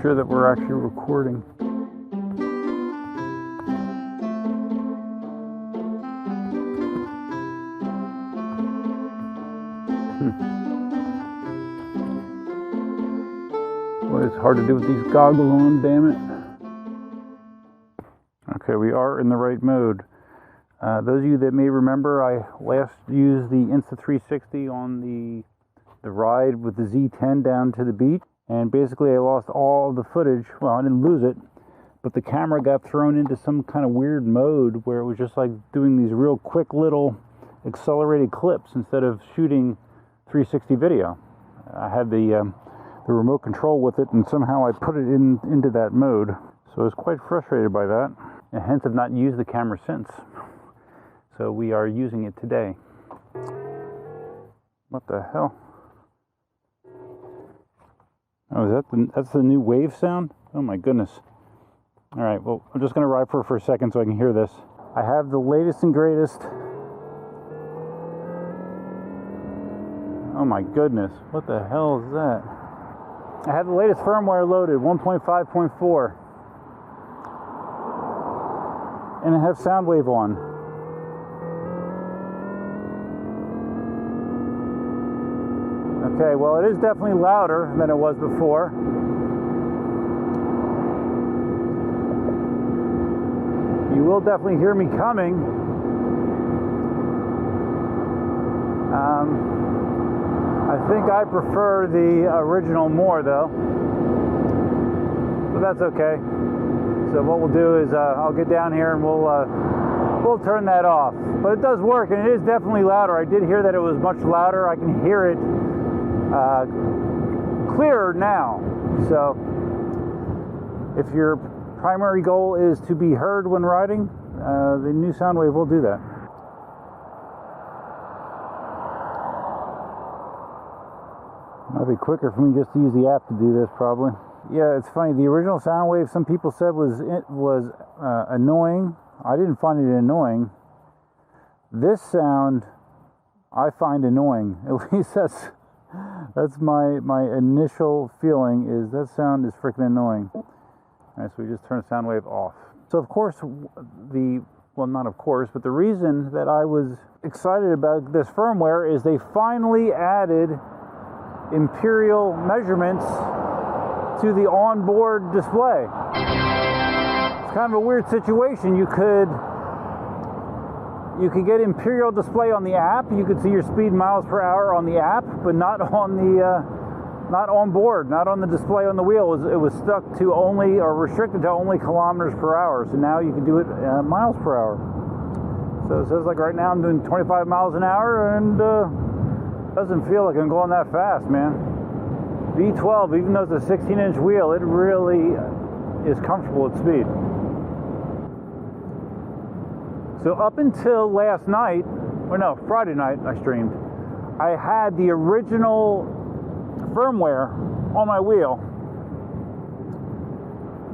sure that we're actually recording. Well, it's hard to do with these goggles on, damn it. Okay, we are in the right mode. Those of you that may remember, I last used the Insta360 on the ride with the Z10 down to the beach, and basically I lost all the footage. Well, I didn't lose it, but the camera got thrown into some kind of weird mode where it was just like doing these real quick little accelerated clips instead of shooting 360 video. I had the remote control with it, and somehow I put it into that mode. So I was quite frustrated by that, and hence have not used the camera since. So we are using it today. What the hell? Oh, that's the new wave sound? Oh my goodness. All right, well, I'm just gonna ride for a second so I can hear this. I have the latest and greatest. Oh my goodness, what the hell is that? I have the latest firmware loaded, 1.5.4. And I have Soundwave on. Okay, well, it is definitely louder than it was before. You will definitely hear me coming. I think I prefer the original more, though. But that's okay. So what we'll do is I'll get down here and we'll turn that off. But it does work, and it is definitely louder. I did hear that it was much louder. I can hear it clearer now. So if your primary goal is to be heard when riding, the new Soundwave will do that. Might be quicker for me just to use the app to do this, probably. Yeah, it's funny. The original Soundwave, some people said was annoying. I didn't find it annoying. This sound, I find annoying. At least that's my initial feeling, is that sound is freaking annoying. All right, so we just turn the Soundwave off. So of course, well, not of course, but the reason that I was excited about this firmware is they finally added imperial measurements to the onboard display. It's kind of a weird situation. You could get imperial display on the app. You could see your speed miles per hour on the app, but not on the not on board, not on the display on the wheel. It was stuck to only, or restricted to only kilometers per hour. So now you can do it miles per hour. So it says like right now I'm doing 25 miles an hour, and doesn't feel like I'm going that fast, man. V12, even though it's a 16-inch wheel, it really is comfortable at speed. So up until last night, or no, Friday night I streamed, I had the original firmware on my wheel,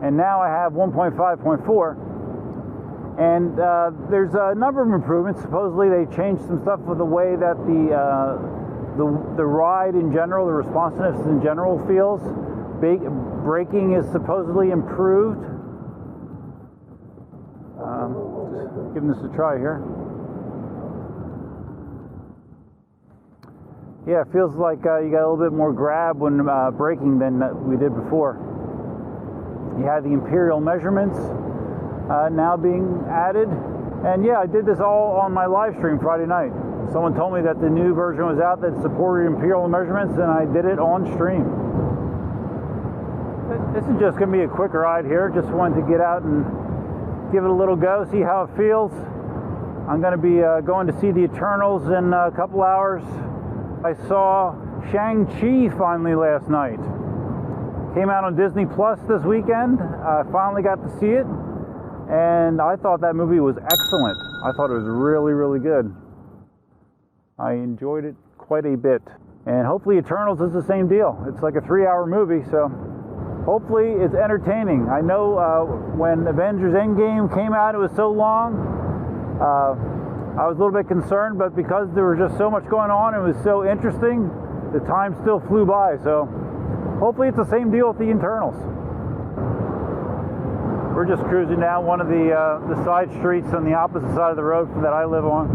and now I have 1.5.4, and there's a number of improvements. Supposedly they changed some stuff with the way that the ride in general, the responsiveness in general feels. Braking is supposedly improved. Just giving this a try here. Yeah, it feels like you got a little bit more grab when braking than we did before. You have the imperial measurements now being added. And yeah, I did this all on my live stream Friday night. Someone told me that the new version was out that supported imperial measurements, and I did it on stream. This is just going to be a quick ride here. Just wanted to get out and give it a little go, see how it feels. I'm going to be going to see the Eternals in a couple hours. I saw Shang-Chi finally last night. Came out on Disney Plus this weekend. I finally got to see it, and I thought that movie was excellent. I thought it was really, really good. I enjoyed it quite a bit. And hopefully Eternals is the same deal. It's like a 3-hour movie, so hopefully it's entertaining. I know when Avengers Endgame came out, it was so long. I was a little bit concerned, but because there was just so much going on, it was so interesting, the time still flew by. So hopefully it's the same deal with the Eternals. We're just cruising down one of the side streets on the opposite side of the road that I live on.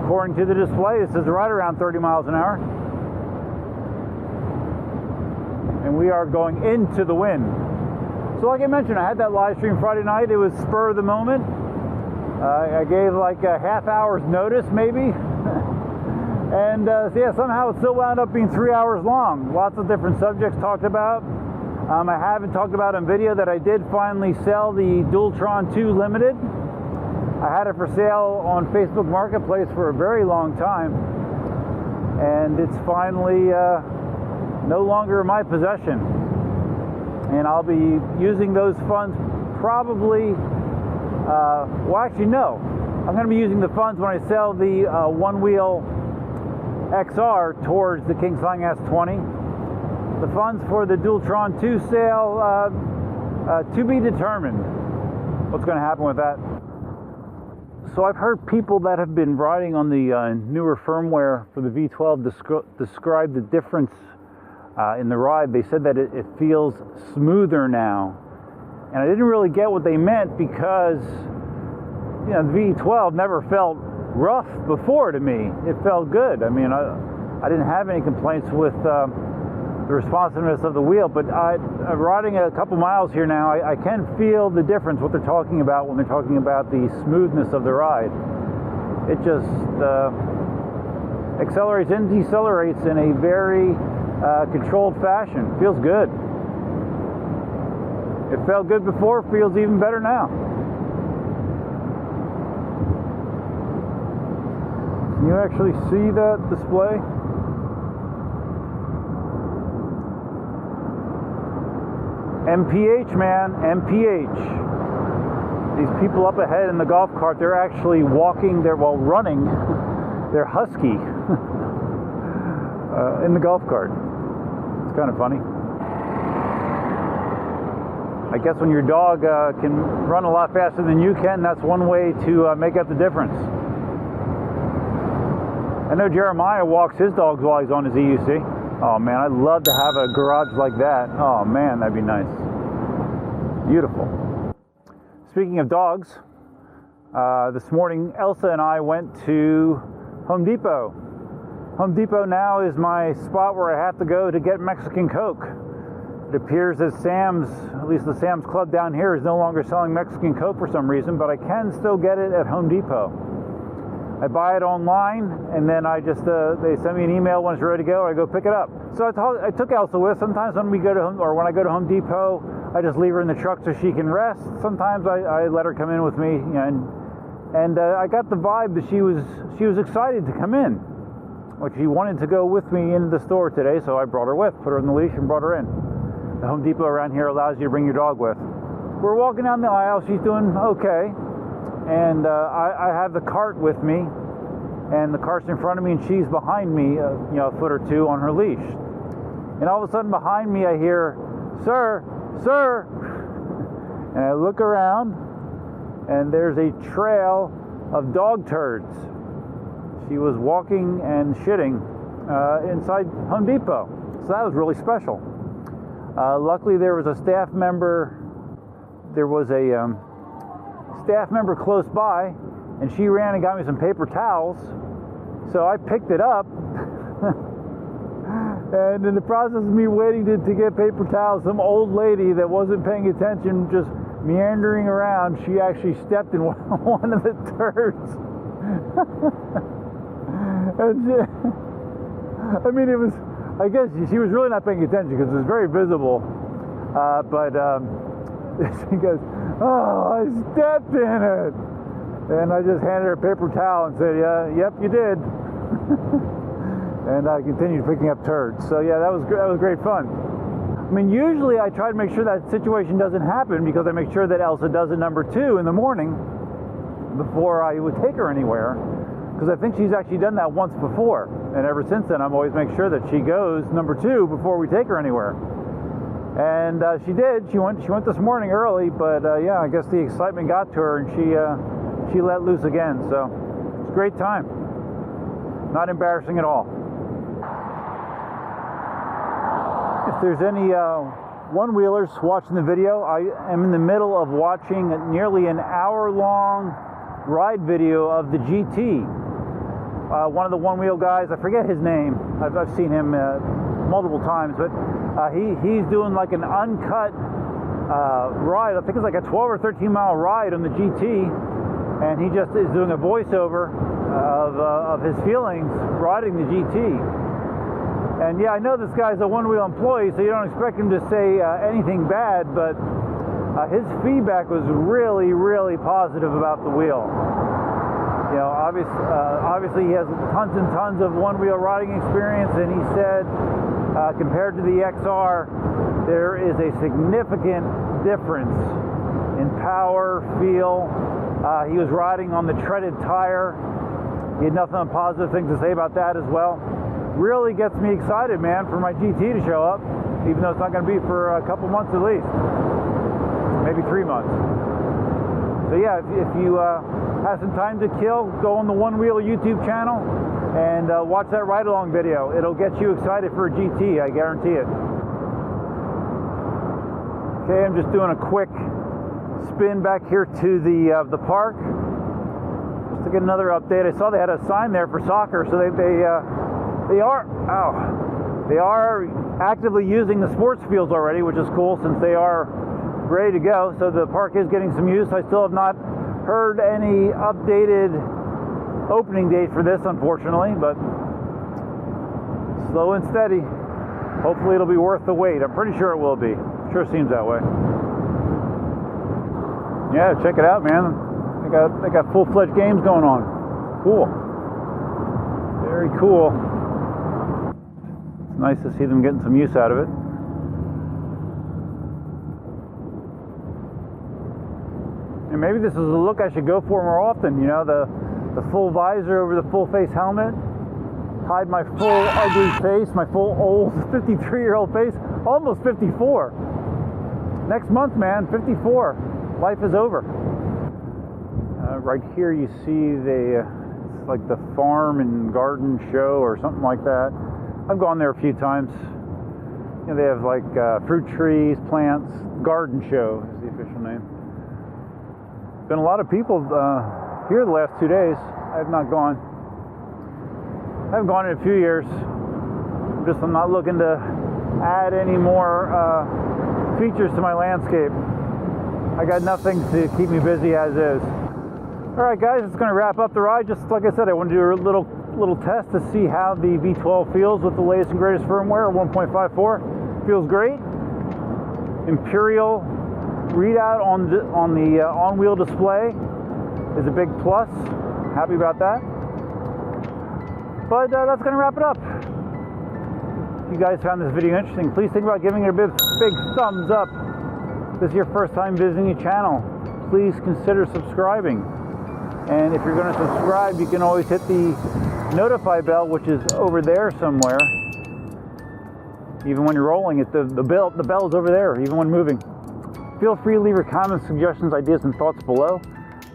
According to the display, it says right around 30 miles an hour. And we are going into the wind. So like I mentioned, I had that live stream Friday night. It was spur of the moment. I gave like a half hour's notice maybe. And so yeah, somehow it still wound up being 3 hours long. Lots of different subjects talked about. I haven't talked about on video that I did finally sell the Dualtron 2 Limited. I had it for sale on Facebook Marketplace for a very long time, and it's finally no longer in my possession. And I'll be using those funds probably, well actually no, I'm going to be using the funds when I sell the OneWheel XR towards the KingSong S20. The funds for the Dualtron 2 sale, to be determined what's going to happen with that. So I've heard people that have been riding on the newer firmware for the V12 describe the difference in the ride. They said that it feels smoother now. And I didn't really get what they meant because, you know, the V12 never felt rough before to me. It felt good. I mean, I didn't have any complaints with the responsiveness of the wheel, but riding a couple miles here now, I can feel the difference, what they're talking about when they're talking about the smoothness of the ride. It just accelerates and decelerates in a very controlled fashion. Feels good. It felt good before, feels even better now. Can you actually see that display? MPH, man, MPH. These people up ahead in the golf cart, they're actually walking, running, they're husky in the golf cart. It's kind of funny. I guess when your dog can run a lot faster than you can, that's one way to make up the difference. I know Jeremiah walks his dogs while he's on his EUC. Oh man, I'd love to have a garage like that. Oh man, that'd be nice. Beautiful. Speaking of dogs, this morning Elsa and I went to Home Depot. Home Depot now is my spot where I have to go to get Mexican Coke. It appears that Sam's, at least the Sam's Club down here, is no longer selling Mexican Coke for some reason, but I can still get it at Home Depot. I buy it online, and then I just they send me an email when it's ready to go. I go pick it up. So I took Elsa with. Sometimes when we go to when I go to Home Depot, I just leave her in the truck so she can rest. Sometimes I let her come in with me, and I got the vibe that she was excited to come in. Like she wanted to go with me into the store today, so I brought her with, put her on the leash, and brought her in. The Home Depot around here allows you to bring your dog with. We're walking down the aisle. She's doing okay. And I have the cart with me, and the cart's in front of me, and she's behind me, a foot or two on her leash. And all of a sudden behind me I hear, "Sir, sir!" And I look around, and there's a trail of dog turds. She was walking and shitting inside Home Depot. So that was really special. Luckily there was a staff member, staff member close by, and she ran and got me some paper towels, so I picked it up. And in the process of me waiting to get paper towels, some old lady that wasn't paying attention, just meandering around, she actually stepped in one of the turds. And I mean, it was, I guess she was really not paying attention because it was very visible, but she goes, "Oh, I stepped in it." And I just handed her a paper towel and said, "Yeah, yep, you did." And I continued picking up turds. So yeah, that was great fun. I mean, usually I try to make sure that situation doesn't happen because I make sure that Elsa does it number 2 in the morning before I would take her anywhere, because I think she's actually done that once before. And ever since then, I'm always make sure that she goes number 2 before we take her anywhere. And she did. She went this morning early, but yeah, I guess the excitement got to her, and she let loose again. So it's a great time. Not embarrassing at all. If there's any one-wheelers watching the video, I am in the middle of watching nearly an hour-long ride video of the GT. One of the one-wheel guys, I forget his name, I've seen him multiple times, but he's doing like an uncut ride. I think it's like a 12 or 13 mile ride on the GT, and he just is doing a voiceover of his feelings riding the GT. And yeah, I know this guy's a one-wheel employee, so you don't expect him to say anything bad, but his feedback was really, really positive about the wheel. You know, obviously he has tons and tons of one-wheel riding experience, and he said compared to the XR, there is a significant difference in power, feel. He was riding on the treaded tire. He had nothing but positive things to say about that as well. Really gets me excited, man, for my GT to show up, even though it's not going to be for a couple months at least, maybe 3 months. So yeah, if you have some time to kill, go on the One Wheel YouTube channel and watch that ride-along video. It'll get you excited for a GT, I guarantee it. Okay, I'm just doing a quick spin back here to the park just to get another update. I saw they had a sign there for soccer, so they are actively using the sports fields already, which is cool since they are ready to go. So the park is getting some use. I still have not heard any updated opening date for this, unfortunately, but slow and steady. Hopefully it'll be worth the wait. I'm pretty sure it will be. Sure seems that way. Yeah, check it out, man. They got full-fledged games going on. Cool. Very cool. It's nice to see them getting some use out of it. And maybe this is a look I should go for more often, you know, the full visor over the full face helmet, hide my full ugly face, my full old 53-year-old face, almost 54. Next month, man, 54. Life is over. Right here you see it's like the farm and garden show or something like that. I've gone there a few times. You know, they have like fruit trees, plants, garden show is the official name. Been a lot of people here the last 2 days. I have not gone. I haven't gone in a few years. I'm not looking to add any more features to my landscape. I got nothing to keep me busy as is. All right, guys, it's going to wrap up the ride. Just like I said, I want to do a little test to see how the V12 feels with the latest and greatest firmware, 1.54. Feels great. Imperial readout on the on-wheel display is a big plus. Happy about that. But that's going to wrap it up. If you guys found this video interesting, please think about giving it a big thumbs up. If this is your first time visiting the channel, please consider subscribing. And if you're going to subscribe, you can always hit the notify bell, which is over there somewhere. Even when you're rolling it, the bell is over there, even when moving. Feel free to leave your comments, suggestions, ideas, and thoughts below.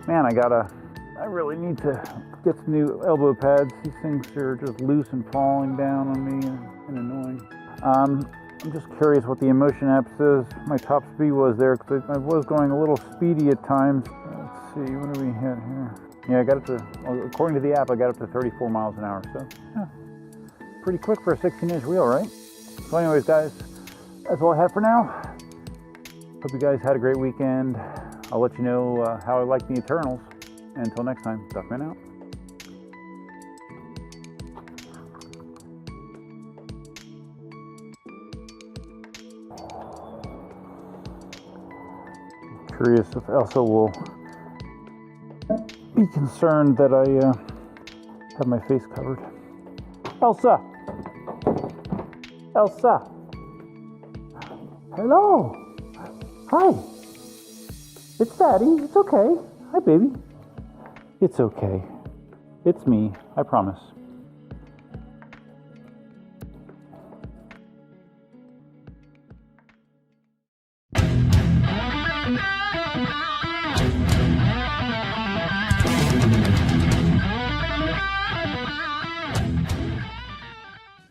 Man, I really need to get some new elbow pads. These things are just loose and falling down on me and annoying. I'm just curious what the Inmotion app says my top speed was there, because I was going a little speedy at times. Let's see, what do we hit here? Yeah, I got up to, according to the app, I got up to 34 miles an hour, so yeah, pretty quick for a 16-inch wheel, right? So anyways, guys, that's all I have for now. Hope you guys had a great weekend. I'll let you know how I like the Eternals. And until next time, Duckman out. Curious if Elsa will be concerned that I have my face covered. Elsa! Elsa! Hello! Hi! It's Daddy. It's okay. Hi, baby. It's okay. It's me. I promise.